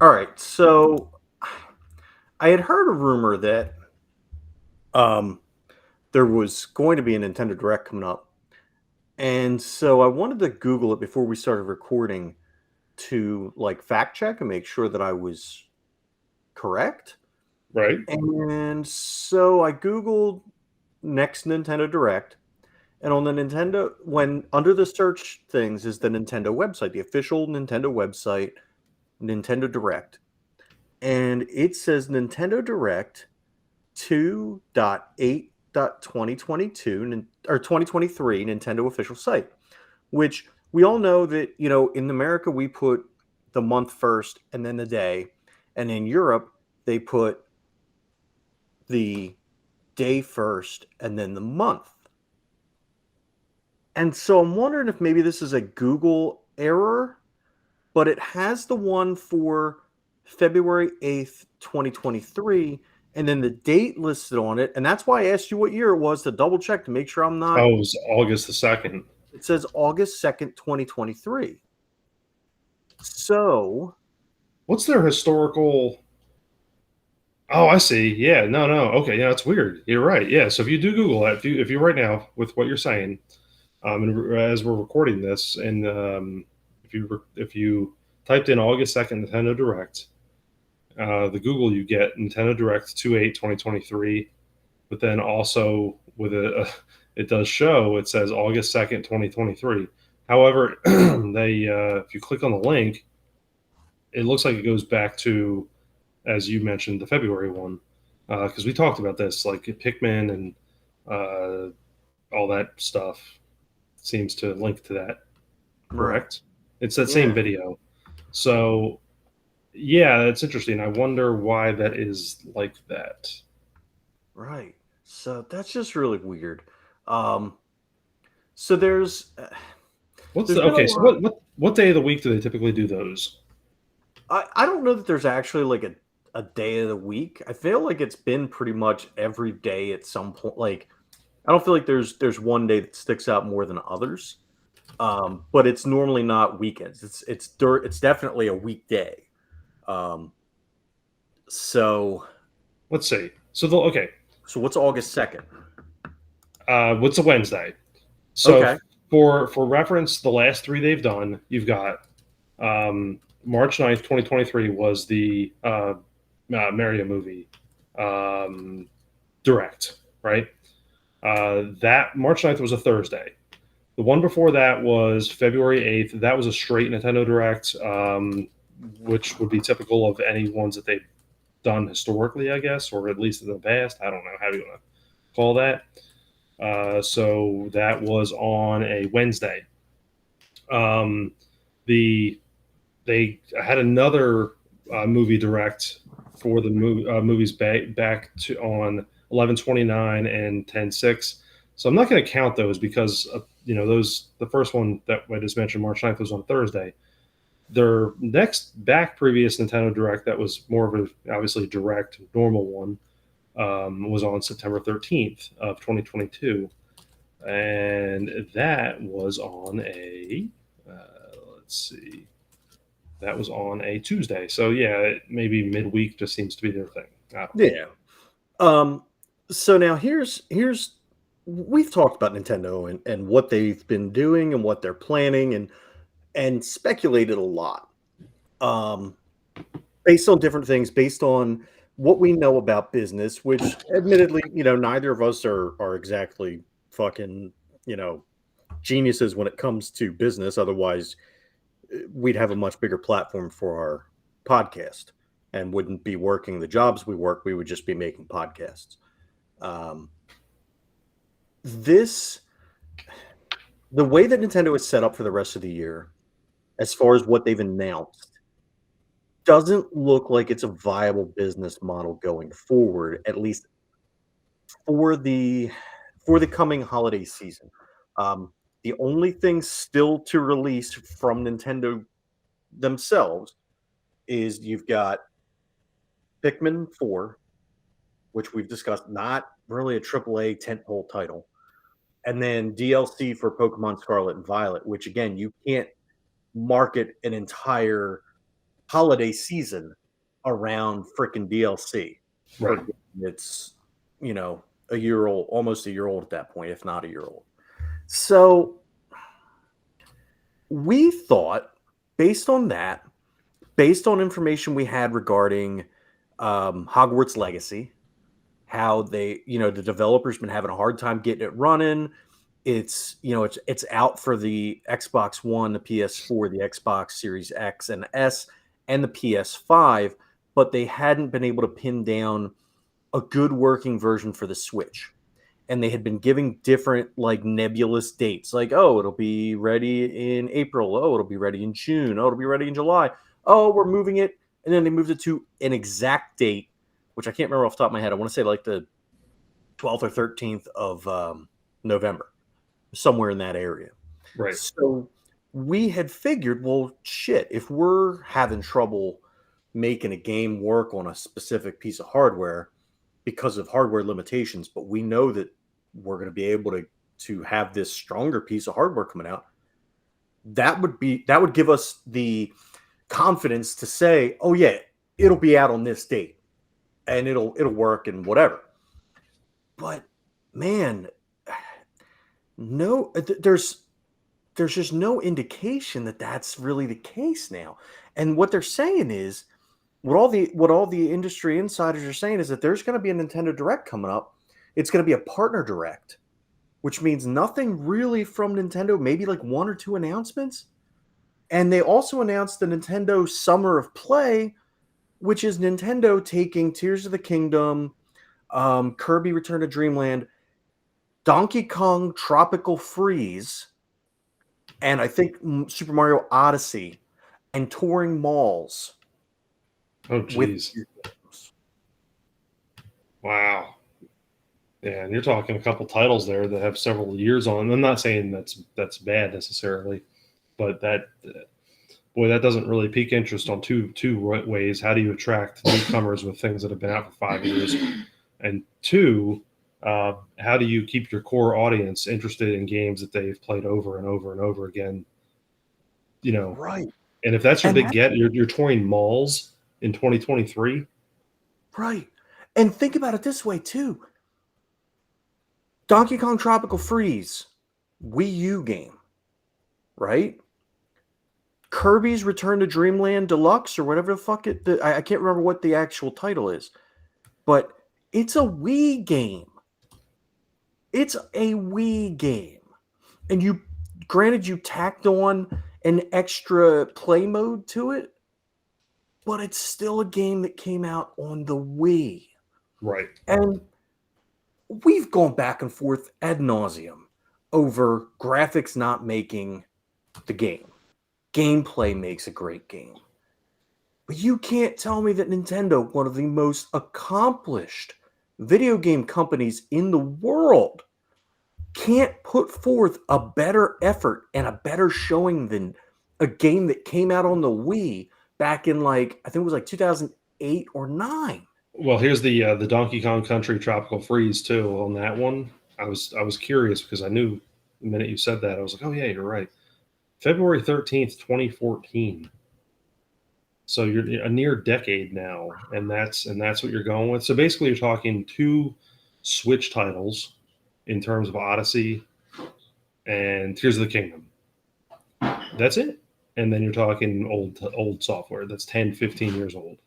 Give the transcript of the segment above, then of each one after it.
All right. So I had heard a rumor that um, there was going to be a Nintendo Direct coming up. And so I wanted to Google it before we started recording to like fact check and make sure that I was correct. Right? And so I Googled next Nintendo Direct. And on the Nintendo, when under the search things is the Nintendo website, the official Nintendo website, Nintendo Direct. And it says Nintendo Direct 2.8.2022 or 2023 Nintendo official site, which we all know that, in America we put the month first and then the day, and in Europe they put the day first and then the month. And so I'm wondering if maybe this is a Google error, but it has the one for February 8th, 2023, and then the date listed on it. And that's why I asked you what year it was to double check to make sure I'm not. Oh, it was August the 2nd. It says August 2nd, 2023. So, What's their historical? Oh, I see. Yeah, no, no. Okay, yeah, that's weird. You're right. Yeah, so if you do Google that, if you right now with what you're saying, and as we're recording this, and if you typed in August 2nd Nintendo Direct, the Google you get Nintendo Direct 2/8/2023, but then also with it does show it says August 2nd 2023. However, they if you click on the link, it looks like it goes back to, as you mentioned, the February one, because we talked about this, like Pikmin and uh, all that stuff seems to link to that. right. Correct? It's that same Yeah, video. So yeah, it's interesting. I wonder why that is like that. right. So that's just really weird. Um, so What's there's the been a okay? So lot. what day of the week do they typically do those? I don't know that there's actually like a day of the week. I feel like it's been pretty much every day at some point. Like I don't feel like there's one day that sticks out more than others. But it's normally not weekends. It's definitely a weekday. Um, so Let's see. Okay, so what's August 2nd? what's a Wednesday? So Okay, for reference, the last three they've done, you've got March 9th, 2023 was the Mario movie direct, right? That March 9th was a Thursday. The one before that was February 8th. That was a straight Nintendo Direct, which would be typical of any ones that they've done historically, I guess, or at least in the past. I don't know how you want to call that. So that was on a Wednesday. Um, the They had another movie direct for the movies back to on 11/29 and 10/6. So I'm not going to count those because those the first one that I just mentioned, March 9th, was on Thursday. Their next back previous Nintendo Direct that was more of a obviously direct normal one was on September 13th of 2022, and that was on a let's see, that was on a Tuesday. So yeah, maybe midweek just seems to be their thing. I don't know. yeah. Um, so now here's we've talked about Nintendo and what they've been doing and what they're planning and speculated a lot. Um, based on different things, based on what we know about business, which admittedly, neither of us are exactly fucking, you know, geniuses when it comes to business. Otherwise, we'd have a much bigger platform for our podcast and wouldn't be working the jobs we work. We would just be making podcasts. Um, this, the way that Nintendo is set up for the rest of the year, as far as what they've announced, doesn't look like it's a viable business model going forward, at least for the coming holiday season. The only thing still to release from Nintendo themselves is you've got Pikmin 4, which we've discussed, not really a AAA tentpole title, and then DLC for Pokemon Scarlet and Violet, which again, you can't market an entire. holiday season around freaking DLC for a Right. game that's, you know, a year old, almost a year old at that point, if not a year old. So we thought, based on that, based on information we had regarding Hogwarts Legacy, how they, the developer's been having a hard time getting it running. It's out for the Xbox One, the PS4, the Xbox Series X and S, and the PS5, but they hadn't been able to pin down a good working version for the Switch. And they had been giving different like nebulous dates, like, oh, it'll be ready in April, oh, it'll be ready in June, oh, it'll be ready in July, oh, we're moving it. And then they moved it to an exact date, which I can't remember off the top of my head. I want to say like the 12th or 13th of November, somewhere in that area. Right. So we had figured, well, shit, if we're having trouble making a game work on a specific piece of hardware because of hardware limitations, but we know that we're going to be able to have this stronger piece of hardware coming out, that would give us the confidence to say, oh yeah, it'll be out on this date and it'll work and whatever. But man, no, there's just no indication that that's really the case now. And what they're saying is, what all the industry insiders are saying is that there's going to be a Nintendo Direct coming up. It's going to be a partner direct, which means nothing really from Nintendo, maybe like one or two announcements. And they also announced the Nintendo Summer of Play, which is Nintendo taking Tears of the Kingdom, Kirby Return to Dreamland, Donkey Kong Tropical Freeze, and I think Super Mario Odyssey, and touring malls Oh, with geez. games. Wow. Yeah, and you're talking a couple titles there that have several years on. I'm not saying that's bad necessarily, but boy, that doesn't really pique interest on two ways. How do you attract newcomers with things that have been out for 5 years? And two, how do you keep your core audience interested in games that they've played over and over and over again? Right. And if that's your And big that, get, you're touring malls in 2023. right. And think about it this way too. Donkey Kong Tropical Freeze, Wii U game, right? Kirby's Return to Dreamland Deluxe or whatever the fuck I can't remember what the actual title is, but it's a Wii game. It's a Wii game. And granted, you tacked on an extra play mode to it, but it's still a game that came out on the Wii. Right. And we've gone back and forth ad nauseum over graphics not making the game. Gameplay makes a great game. But you can't tell me that Nintendo, one of the most accomplished video game companies in the world, can't put forth a better effort and a better showing than a game that came out on the Wii back in like, I think it was like 2008 or 9. Well, here's the Donkey Kong Country Tropical Freeze too. On that one, I was curious because I knew the minute you said that, I was like, oh yeah, you're right. February 13th, 2014. So you're a near decade now, and that's what you're going with. So basically, you're talking two Switch titles in terms of Odyssey and Tears of the Kingdom. That's it. And then you're talking old software that's 10, 15 years old.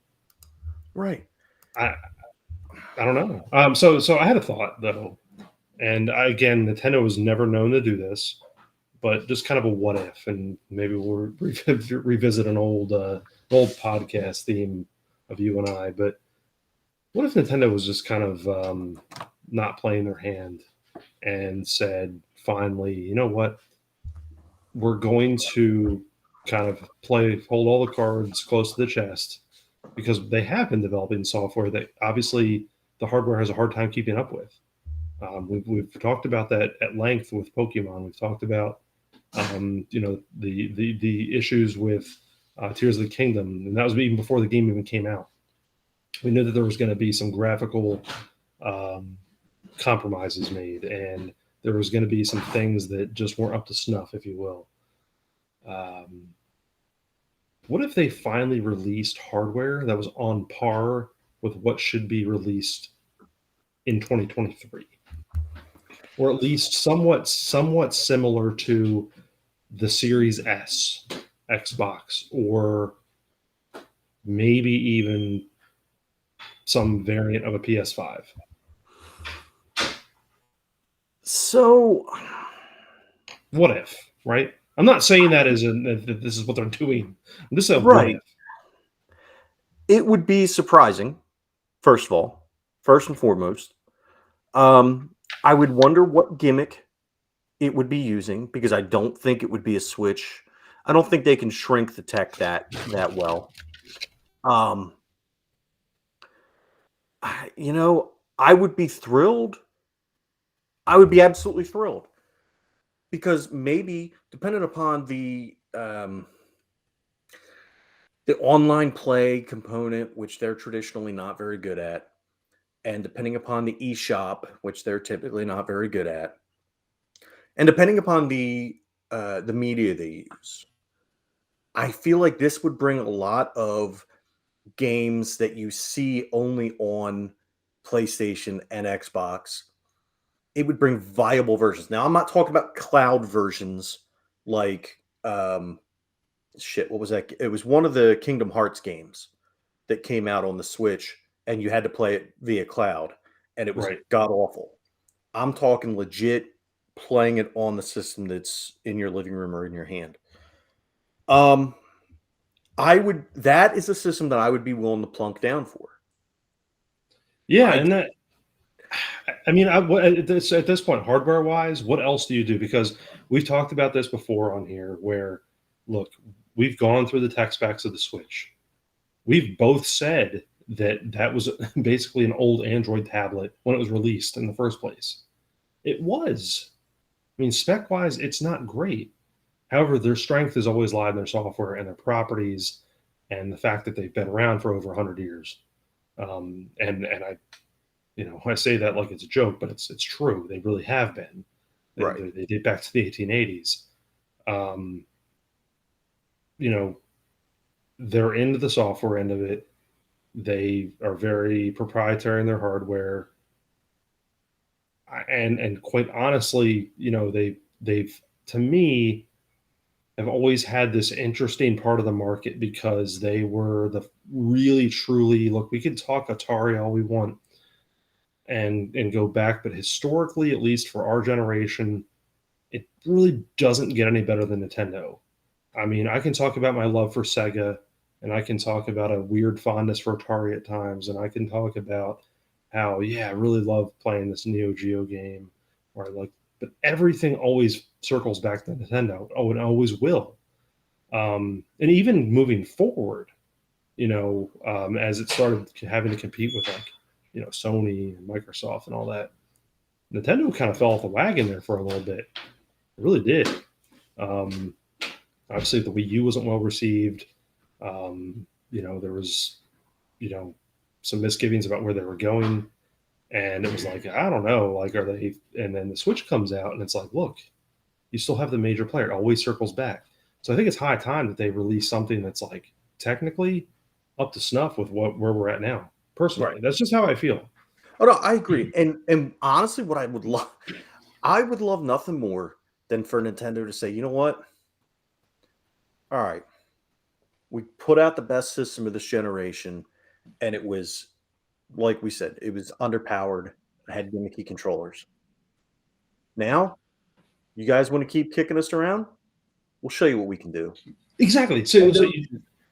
Right. I I don't know. So I had a thought though, and again, Nintendo was never known to do this, but just kind of a what if, and maybe we'll revisit an old podcast theme of you and I. But what if Nintendo was just kind of not playing their hand and said, finally, you know what, we're going to kind of hold all the cards close to the chest because they have been developing software that obviously the hardware has a hard time keeping up with. We've talked about that at length with Pokemon. We've talked about the issues with Tears of the Kingdom, and that was even before the game even came out. We knew that there was going to be some graphical compromises made, and there was going to be some things that just weren't up to snuff, if you will. what if they finally released hardware that was on par with what should be released in 2023, or at least somewhat similar to the Series S Xbox, or maybe even some variant of a PS5. So, What if, right? I'm not saying that that this is what they're doing. This is a what right. if. It would be surprising, first of all, first and foremost. Um, I would wonder what gimmick it would be using because I don't think it would be a Switch. I don't think they can shrink the tech that well. Um, I would be thrilled. I would be absolutely thrilled because maybe depending upon the online play component, which they're traditionally not very good at, and depending upon the eShop, which they're typically not very good at, and depending upon the media they use, I feel like this would bring a lot of games that you see only on PlayStation and Xbox. It would bring viable versions. Now, I'm not talking about cloud versions like shit. What was that? It was one of the Kingdom Hearts games that came out on the Switch, and you had to play it via cloud, and it was Right. god awful. I'm talking legit playing it on the system that's in your living room or in your hand. Um, I would. That is a system that I would be willing to plunk down for. Yeah, I and that I mean, at this point, hardware wise, what else do you do? Because we've talked about this before on here. Where, look, we've gone through the tech specs of the Switch. We've both said that that was basically an old Android tablet when it was released in the first place. It was. I mean, spec wise, it's not great. However, their strength has always lied in their software and their properties, and the fact that they've been around for over 100 years. And I say that like it's a joke, but it's true. They really have been. right, They date back to the 1880s. Um, you know, they're into the software end of it. They are very proprietary in their hardware, and quite honestly, they've to me have always had this interesting part of the market because they were the really truly look. We can talk Atari all we want and go back, but historically, at least for our generation, it really doesn't get any better than Nintendo. I mean, I can talk about my love for Sega, and I can talk about a weird fondness for Atari at times, and I can talk about how, yeah, I really love playing this Neo Geo game, or I like, but everything always circles back to Nintendo. Oh, and always will. And even moving forward, as it started having to compete with like, Sony and Microsoft and all that, Nintendo kind of fell off the wagon there for a little bit. It really did. Um, Obviously, the Wii U wasn't well received. There was, you know, some misgivings about where they were going, and it was like, I don't know, like, are they? And then the Switch comes out, and it's like, look, you still have the major player. It always circles back. So I think it's high time that they release something that's like technically up to snuff with where we're at now. right. Personally, that's just how I feel. Oh no, I agree. And honestly, what I would love nothing more than for Nintendo to say, you know what? All right, we put out the best system of this generation, and it was like we said, it was underpowered, had gimmicky controllers. Now, you guys want to keep kicking us around? We'll show you what we can do. Exactly. And So then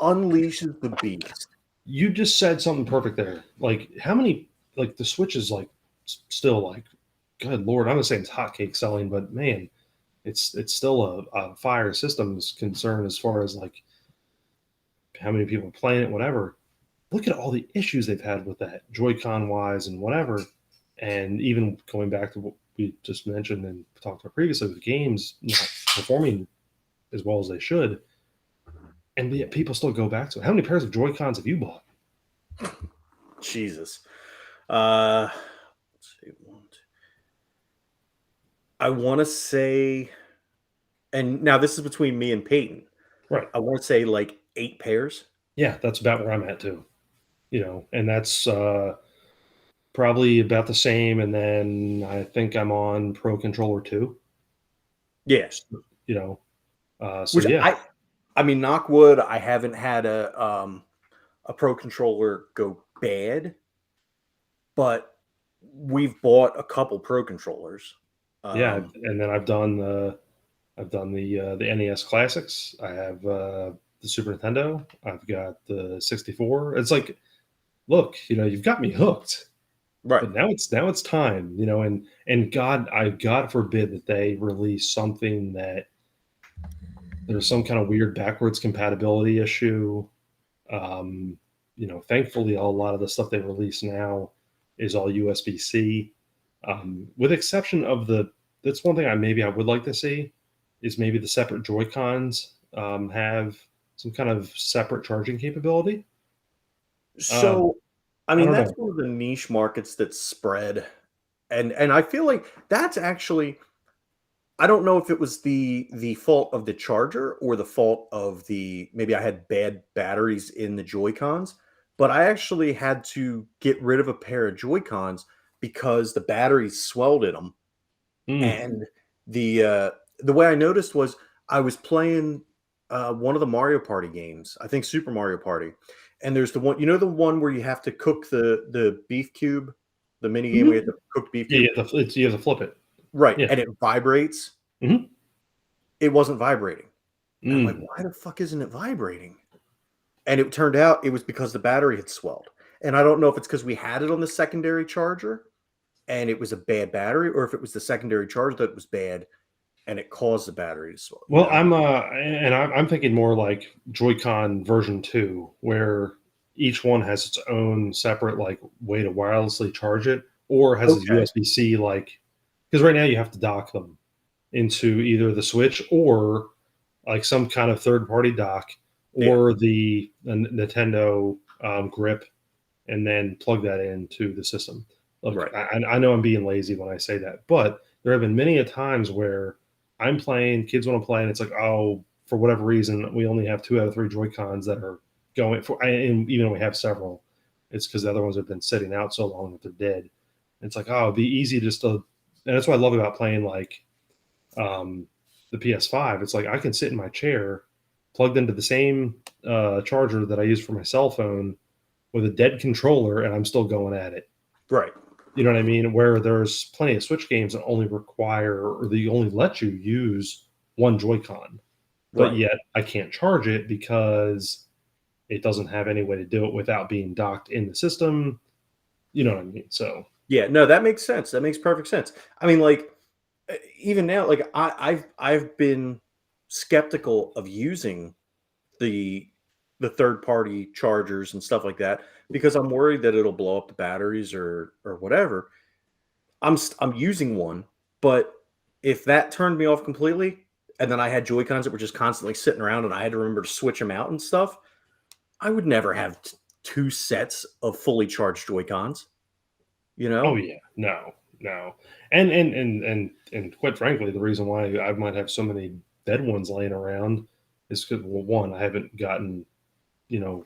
unleashes the beast. you just said something perfect there. Like, how many, like, the Switch is like still like, good Lord, I'm not saying it's hotcake selling, but man, it's still a fire systems concern as far as like how many people are playing it, whatever. Look at all the issues they've had with that Joy-Con wise and whatever. And even going back to what we just mentioned and talked about previously with games not performing as well as they should, and yet people still go back to it. How many pairs of Joy-Cons have you bought? Jesus. Let's see, I want to say, and now this is between me and Peyton. Right. I want to say like 8 pairs. Yeah, that's about where I'm at too. And that's probably about the same. And then I think I'm on Pro Controller 2. Yeah. So, you know, so Which yeah, I mean, knock wood, I haven't had a pro controller go bad, but we've bought a couple pro controllers. yeah. Um, And then I've done the NES classics. I have the Super Nintendo. I've got the 64. It's like, look, you've got me hooked. right. But now it's time, and God forbid that they release something that there's some kind of weird backwards compatibility issue. Um, thankfully, a lot of the stuff they release now is all USB C, with exception of that's one thing I would like to see is maybe the separate Joy Cons have some kind of separate charging capability. Um, So, I I mean, don't that's know. one of the niche markets that's spread, and I feel like that's actually I don't know if it was the fault of the charger or the fault of the maybe I had bad batteries in the Joy Cons, but I actually had to get rid of a pair of Joy Cons because the batteries swelled in them. Mm, And the way I noticed was I was playing one of the Mario Party games, I think Super Mario Party, and there's the one, the one where you have to cook the beef cube, the mini game where you have mhm. to cook beef Yeah, cube, you have to flip it. right? Yeah. And it vibrates. Mhm. It wasn't vibrating. And I'm like, Mm. why the fuck isn't it vibrating? And it turned out it was because the battery had swelled. And I don't know if it's because we had it on the secondary charger and it was a bad battery, or if it was the secondary charger that was bad and it caused the battery to swell, Well, I'm thinking more like Joy-Con version 2, where each one has its own separate like way to wirelessly charge it, or has a Okay. USB-C like because right now you have to dock them into either the Switch or like some kind of third-party dock Yeah. or the Nintendo grip, and then plug that into the system. Look, Right. I know I'm being lazy when I say that, but there have been many a times where I'm playing, kids want to play, and it's like, oh, for whatever reason, we only have 2 out of 3 Joy Cons that are going for, and even though we have several, it's because the other ones have been sitting out so long that they're dead. It's like, oh, it'd be easy just to, and that's what I love about playing like um, the PS5. It's like I can sit in my chair, plugged into the same charger that I use for my cell phone, with a dead controller, and I'm still going at it. Right. You know what I mean? Where there's plenty of Switch games that only require or they only let you use one Joy-Con, but Right. yet I can't charge it because it doesn't have any way to do it without being docked in the system. You know what I mean? So Yeah. No, that makes sense. That makes perfect sense. I mean, like, even now, like I've been skeptical of using the the third party chargers and stuff like that because I'm worried that it'll blow up the batteries or whatever. I'm using one, but if that turned me off completely, and then I had Joy Cons that were just constantly sitting around, and I had to remember to switch them out and stuff, I would never have two sets of fully charged Joy Cons. You oh know? yeah, no, no. And quite frankly, the reason why I might have so many dead ones laying around is because, well, one, I haven't you know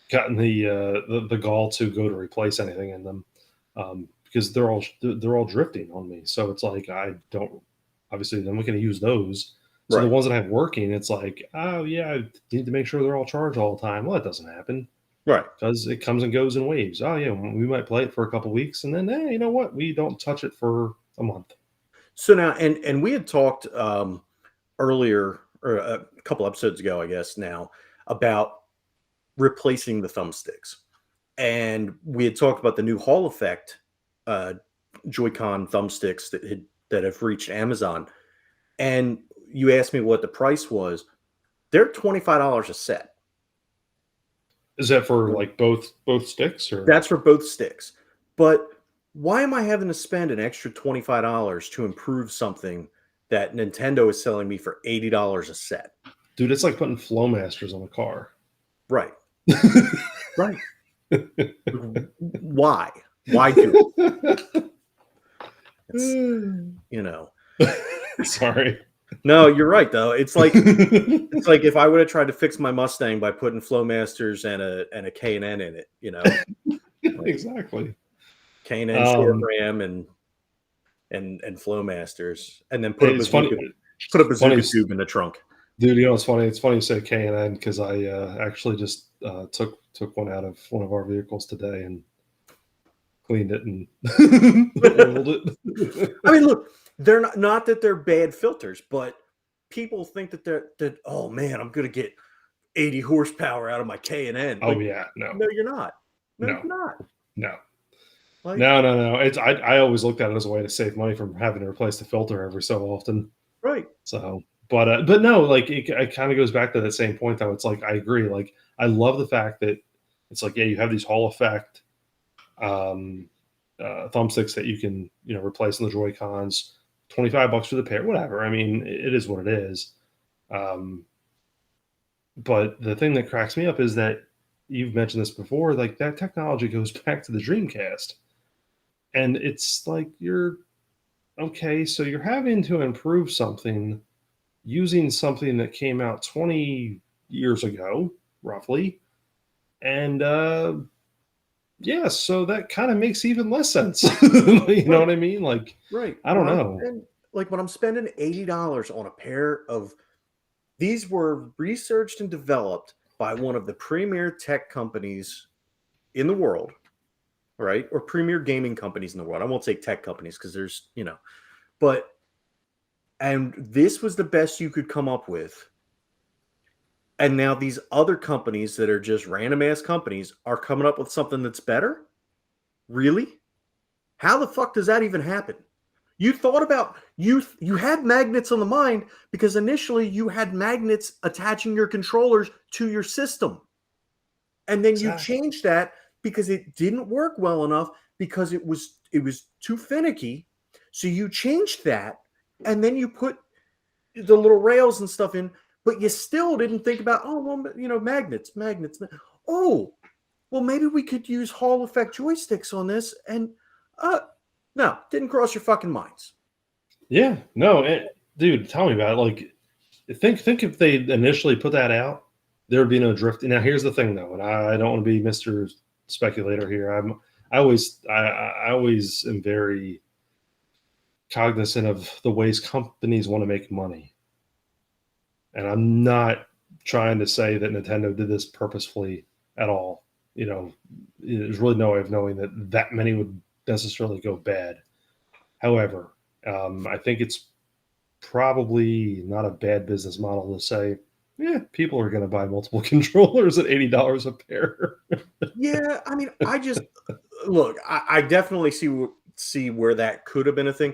gotten the gall to go to replace anything in them, because they're all drifting on me. So it's like I don't obviously I'm not going to use those. So the Right. ones that I have working, it's like, oh yeah, I need to make sure they're all charged all the time. Well, it doesn't happen Right. because it comes and goes in waves. Oh yeah, we might play it for a couple weeks, and then you know what? We don't touch it for a month. So now, and we had talked earlier or a couple episodes ago, I guess now, about replacing the thumbsticks. And we had talked about the new Hall effect uh, Joy-Con thumbsticks that have reached Amazon. And you asked me what the price was. They're $25 a set. Is that for like both sticks or? That's for both sticks. But why am I having to spend an extra $25 to improve something that Nintendo is selling me for $80 a set? Dude, it's like putting Flowmasters on a car. Right. Right. Why? Why do it? It's, you know. Sorry. No, you're right though. It's like if I would have tried to fix my Mustang by putting Flowmasters and a K&N in it, like Exactly. K&N short Um, ram and Flowmasters, and then it's funny. put a It's funny, bazooka tube in the trunk. dude. You know, it's funny. It's funny you say K and N because I actually just took one out of one of our vehicles today and cleaned it and oiled it. I mean, look, they're not that they're bad filters, but people think that oh man, I'm gonna get 80 horsepower out of my K&N. Oh Like, yeah, no, no, you're not. No, no, you're not. no. Like, No, no, no. It's I always looked at it as a way to save money from having to replace the filter every so often. right. So, but no, like it kind of goes back to that same point though. It's like I agree. Like I love the fact that it's like yeah, you have these Hall effect um, thumbsticks that you can replace in the Joy Cons. $25 for the pair, whatever. I mean, it is what it is. Um, but the thing that cracks me up is that you've mentioned this before. Like that technology goes back to the Dreamcast, and it's like you're okay. So you're having to improve something using something that came out 20 years ago, roughly. And yeah, so that kind of makes even less sense. You know Right. what I mean? Like, Right. I don't know. When I'm spending $80 on a pair of these were researched and developed by one of the premier tech companies in the world, right? Or premier gaming companies in the world. I won't say tech companies because but and this was the best you could come up with. And now these other companies that are just random ass companies are coming up with something that's better? Really? How the fuck does that even happen? You thought about you had magnets on the mind because initially you had magnets attaching your controllers to your system. And then you Exactly. changed that because it didn't work well enough because it was too finicky. So you changed that and then you put the little rails and stuff in, but you still didn't think about oh well, magnets. Oh, well maybe we could use Hall effect joysticks on this and uh no, didn't cross your fucking minds. Yeah. No, dude, tell me about it. Like, think if they initially put that out, there would be no drifting. Now, here's the thing, though, and I don't want to be Mister Speculator here. I always am very cognizant of the ways companies want to make money. And I'm not trying to say that Nintendo did this purposefully at all. There's really no way of knowing that many would necessarily go bad. However, I think it's probably not a bad business model to say, yeah, people are going to buy multiple controllers at $80 a pair. Yeah, I mean, I just look. I definitely see where that could have been a thing,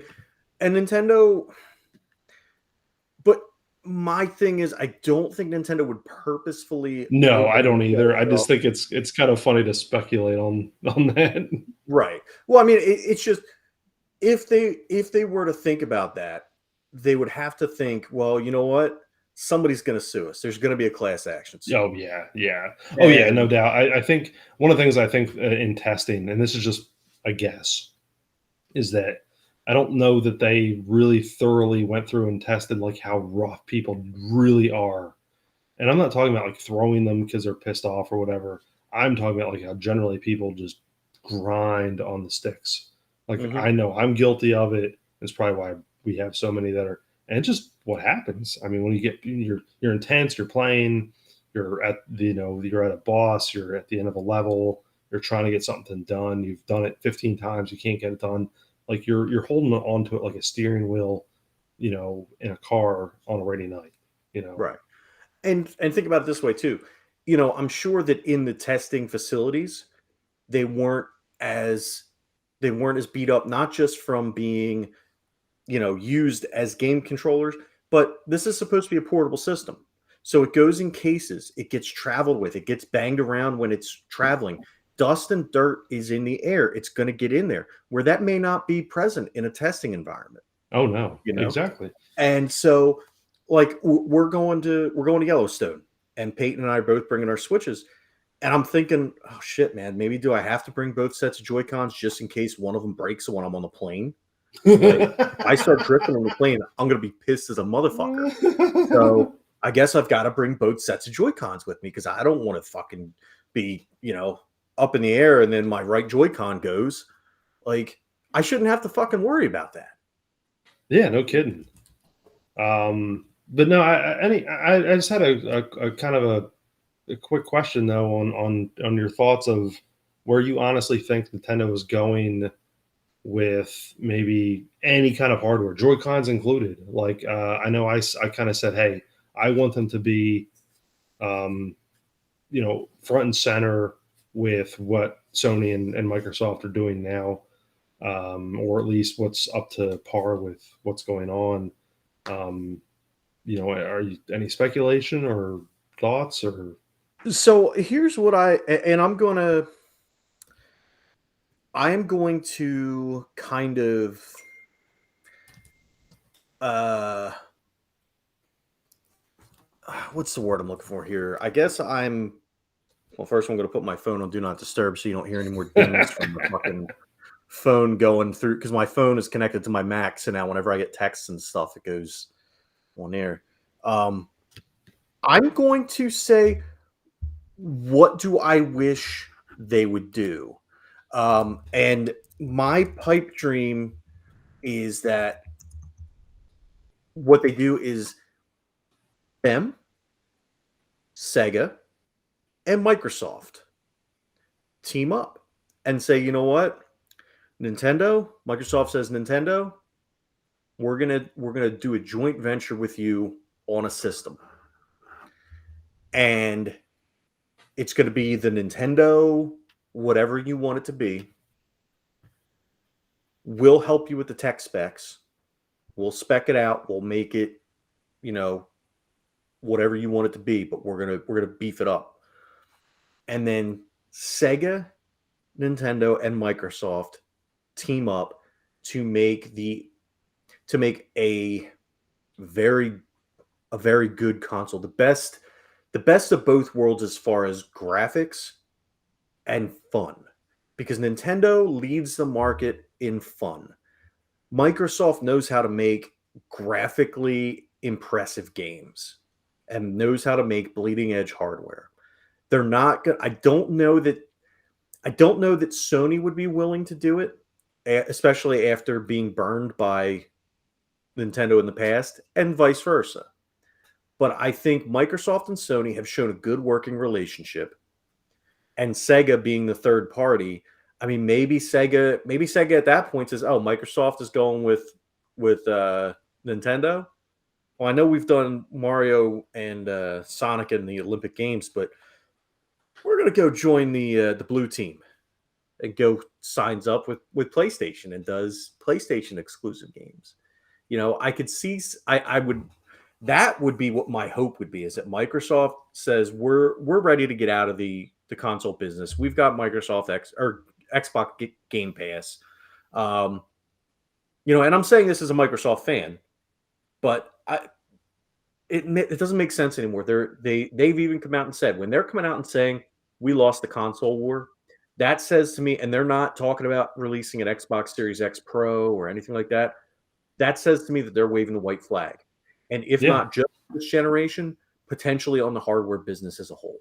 and Nintendo. But my thing is, I don't think Nintendo would purposefully No, I don't overlook that either. I just stuff. think it's kind of funny to speculate on that. Right. Well, I mean, it's just if they were to think about that, they would have to think, well, you know what? Somebody's going to sue us. There's going to be a class action suit, Oh yeah, yeah. Oh yeah, no and doubt. I think one of the things I think in testing, and this is just a guess, is that I don't know that they really thoroughly went through and tested like how rough people really are. And I'm not talking about like throwing them because they're pissed off or whatever. I'm talking about like how generally people just grind on the sticks. Like mhm, I know I'm guilty of it. It's probably why we have so many that are, and it's just what happens. I mean, when you're intense, you're playing, you're at you're at a boss, you're at the end of a level, you're trying to get something done. You've done it 15 times, you can't get it done. Like you're holding on to it like a steering wheel, in a car on a rainy night. You know. right. And think about it this way too. I'm sure that in the testing facilities, they weren't as they weren't as beat up, not just from being used as game controllers, but this is supposed to be a portable system. So it goes in cases, it gets traveled with, it gets banged around when it's traveling. Dust and dirt is in the air. It's going to get in there where that may not be present in a testing environment, Oh no, you know? exactly. And so like we're going to Yellowstone and Peyton and I are both bringing our Switches and I'm thinking, oh shit, man, maybe do I have to bring both sets of Joy-Cons just in case one of them breaks when I'm on the plane? Like, if I start drifting on the plane, I'm gonna be pissed as a motherfucker. So I guess I've got to bring both sets of Joy-Cons with me because I don't want to fucking be, up in the air and then my right Joy-Con goes. Like, I shouldn't have to fucking worry about that. Yeah, no kidding. But no, I just had a kind of a quick question though on your thoughts of where you honestly think Nintendo is going with maybe any kind of hardware, Joy Cons included. Like I know I kind of said, hey, I want them to be, um, front and center with what Sony and Microsoft are doing now, or at least what's up to par with what's going on. Um, are you any speculation or thoughts or? So here's what and I am going to kind of, uh, what's the word I'm looking for here? I guess well, first I'm going to put my phone on Do Not Disturb so you don't hear any more dings from the fucking phone going through, because my phone is connected to my Mac. So now whenever I get texts and stuff, it goes on air. I'm going to say, what do I wish they would do? And my pipe dream is that what they do is them, Sega, and Microsoft team up and say, you know what? Nintendo, Microsoft says, Nintendo, we're gonna do a joint venture with you on a system. And it's gonna be the Nintendo, whatever you want it to be. We'll help you with the tech specs. We'll spec it out. We'll make it, whatever you want it to be, but we're gonna beef it up. And then Sega, Nintendo, and Microsoft team up to make a very good console. The best of both worlds as far as graphics and fun. Because Nintendo leads the market in fun. Microsoft knows how to make graphically impressive games and knows how to make bleeding edge hardware. They're not good. I don't know that Sony would be willing to do it, especially after being burned by Nintendo in the past, and vice versa. But I think Microsoft and Sony have shown a good working relationship. And Sega being the third party, I mean, maybe Sega at that point says, "Oh, Microsoft is going with Nintendo." Well, I know we've done Mario and Sonic in the Olympic Games, but we're going to go join the blue team and go signs up with PlayStation and does PlayStation exclusive games. I could see, I would, that would be what my hope would be, is that Microsoft says we're ready to get out of the console business. We've got Microsoft Xbox Game Pass. And I'm saying this as a Microsoft fan, but it doesn't make sense anymore. They've even come out and said, when they're coming out and saying we lost the console war, that says to me, and they're not talking about releasing an Xbox Series X Pro or anything like that. That says to me that they're waving the white flag. And if not just this generation, potentially on the hardware business as a whole.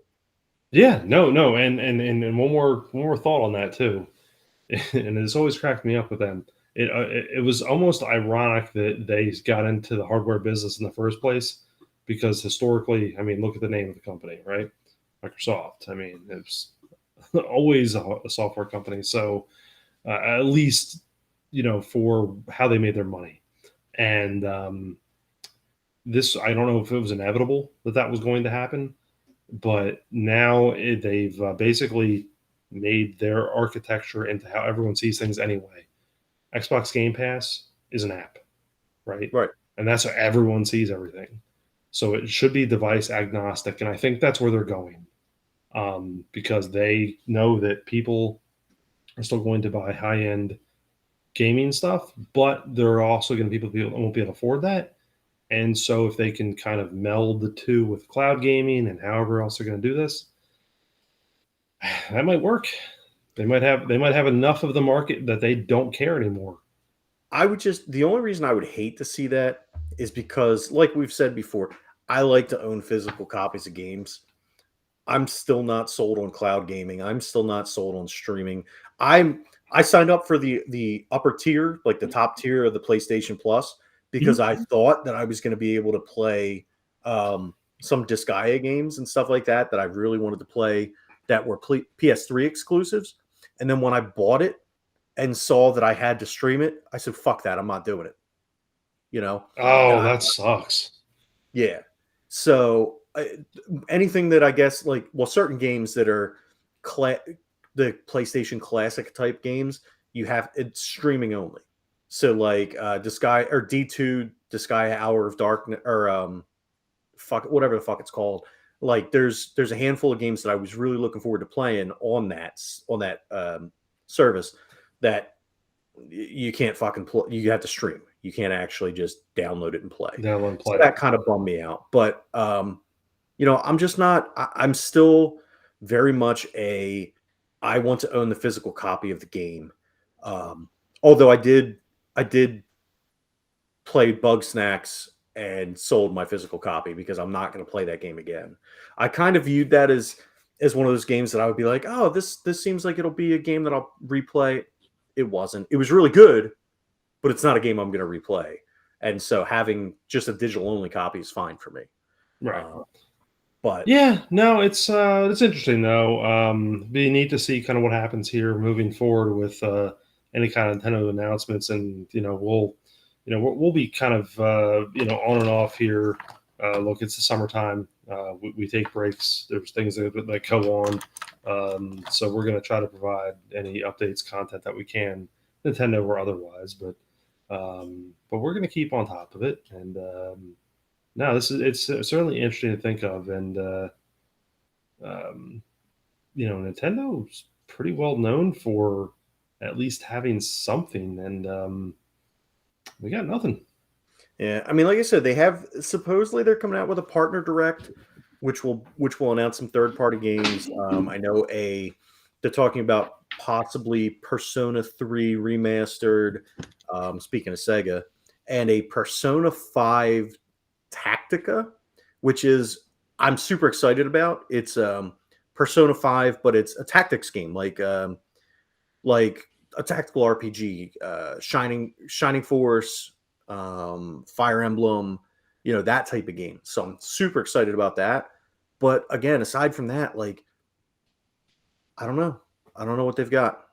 Yeah, no, and one more thought on that too, and it's always cracked me up with them. It was almost ironic that they got into the hardware business in the first place, because historically, I mean, look at the name of the company, right? Microsoft. I mean, it's always a software company. So at least for how they made their money, and this, I don't know if it was inevitable that was going to happen. But now they've basically made their architecture into how everyone sees things anyway. Xbox Game Pass is an app, right? Right. And that's how everyone sees everything. So it should be device agnostic. And I think that's where they're going, because they know that people are still going to buy high-end gaming stuff, but there are also going to be people who won't be able to afford that. And so if they can kind of meld the two with cloud gaming and however else they're going to do this, that might work. They might have enough of the market that they don't care anymore. I would just the only reason I would hate to see that is because, like we've said before, I like to own physical copies of games. I'm still not sold on cloud gaming. I'm still not sold on streaming. I signed up for the upper tier, like the top tier of the PlayStation Plus, because Mhm. I thought that I was going to be able to play some Disgaea games and stuff like that I really wanted to play that were PS3 exclusives. And then when I bought it and saw that I had to stream it, I said, "Fuck that! I'm not doing it." You know, and Oh, that sucks. yeah. So anything that I guess like well, certain games that are cla- the PlayStation Classic type games, you have it's streaming only. So like Disguise or D2 Disgaea Hour of Darkness or fuck whatever the fuck it's called. Like there's a handful of games that I was really looking forward to playing on that service that you can't fucking play. You have to stream. You can't actually just download it and play. Download and So play. that kind of bummed me out. But I'm just not. I'm still very much a. I want to own the physical copy of the game. Um, although I did play Bug Snacks and sold my physical copy because I'm not going to play that game again. I kind of viewed that as one of those games that I would be like, oh, this seems like it'll be a game that I'll replay. It wasn't. It was really good, but it's not a game I'm going to replay. And so having just a digital only copy is fine for me. Right. Uh, but Yeah, no, it's interesting though. Be neat to see kind of what happens here moving forward with any kind of Nintendo announcements, and we'll be kind of on and off here. Look, it's the summertime. We take breaks. There's things that go on, so we're going to try to provide any updates, content that we can, Nintendo or otherwise. But we're going to keep on top of it, and no, this is it's certainly interesting to think of, and um, Nintendo's pretty well known for at least having something, and we got nothing. yeah, I mean, like I said, they have supposedly they're coming out with a partner direct, which will announce some third party games. I know they're talking about possibly Persona 3 remastered. Speaking of Sega, and a Persona 5 Tactica, which is I'm super excited about. It's Persona 5, but it's a tactics game like a tactical RPG, Shining Force, Fire Emblem, that type of game. So I'm super excited about that. But again, aside from that, like I don't know what they've got.